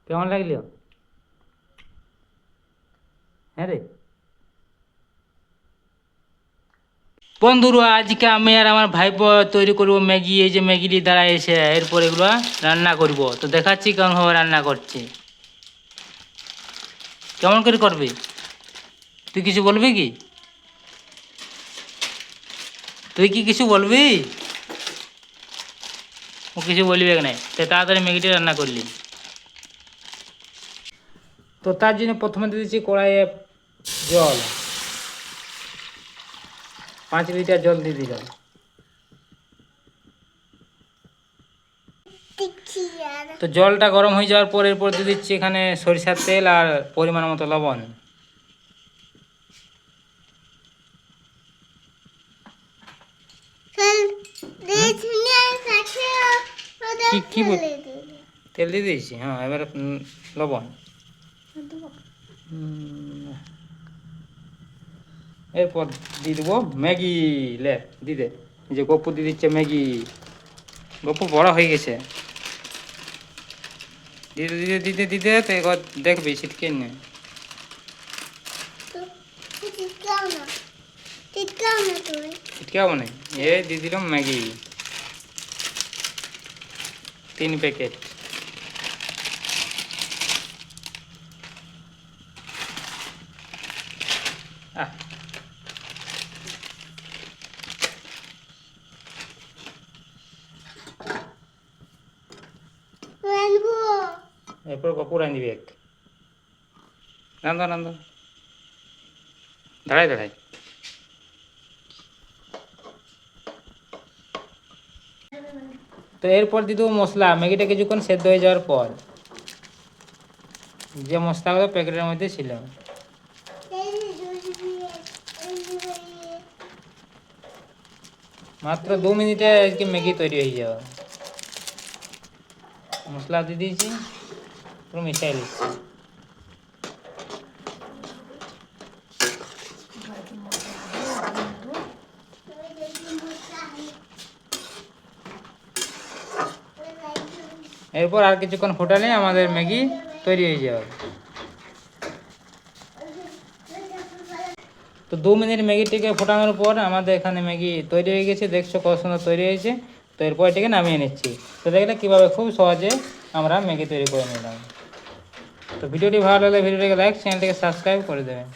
কেমন লাগলো? হ্যাঁ রে বন্ধুরা, আজকে আমি আর আমার ভাইপো তৈরি করব ম্যাগি। এই যে ম্যাগিটি দ্বারা এসে এরপর এগুলো রান্না করব। তো দেখাচ্ছি কেমনভাবে রান্না করছি। কেমন করে করবি? তুই কিছু বলবি কি? তুই কি কিছু বলবি? ও কিছু বলবি না, তো তাড়াতাড়ি ম্যাগিটি রান্না করলি। তো তার জন্য প্রথমে দিয়ে দিচ্ছি কড়াইয়ে জল। 5 লিটার জল দিয়ে দিলাম। তো জলটা গরম হয়ে যাওয়ার পর এরপর দিয়ে দিচ্ছি এখানে সরিষার তেল আর পরিমাণ মতো লবণ। কি তেল দিয়ে দিয়েছি, হ্যাঁ। এবার লবণ। এরপর দিয়ে দেবো ম্যাগি। লে দিদে, যে গপু দিয়ে দিচ্ছে ম্যাগি। গপু বড় হয়ে গেছে। দিতে দিতে দিতে দিতে তো এবার দেখবি ছিটকে নে। ছিটকাবো না। এ দিয়ে দিলাম ম্যাগি 3 প্যাকেট। আহ, এরপর কপুর আনি দিবি এক। রান্ধা রান্ধা, দাঁড়াই দাঁড়াই। তো এরপর দিয়ে দেবো মশলা। ম্যাগিটা কিছুক্ষণ সেদ্ধ হয়ে যাওয়ার পর যে মশলাগুলো প্যাকেটের মধ্যে ছিল, মাত্র 2 মিনিটে আজকে ম্যাগি তৈরি হয়ে যাবে। মশলা দিয়ে দিয়েছি, পুরো মিশাই দিচ্ছি। এরপর আর কিছুক্ষণ ফোটালে আমাদের ম্যাগি তৈরি হয়ে যাবে। তো 2 মিনিট ম্যাগিটিকে ফোটানোর পর আমাদের এখানে ম্যাগি তৈরি হয়ে গেছে। দেখছো কত সুন্দর তৈরি হয়েছে। তো এরপর এটাকে নামিয়ে নিচ্ছি। তো দেখলে কীভাবে খুব সহজে আমরা ম্যাগি তৈরি করে নিলাম। তো ভিডিওটি ভালো লাগলে ভিডিওটিকে লাইক, চ্যানেলটিকে সাবস্ক্রাইব করে দেবেন।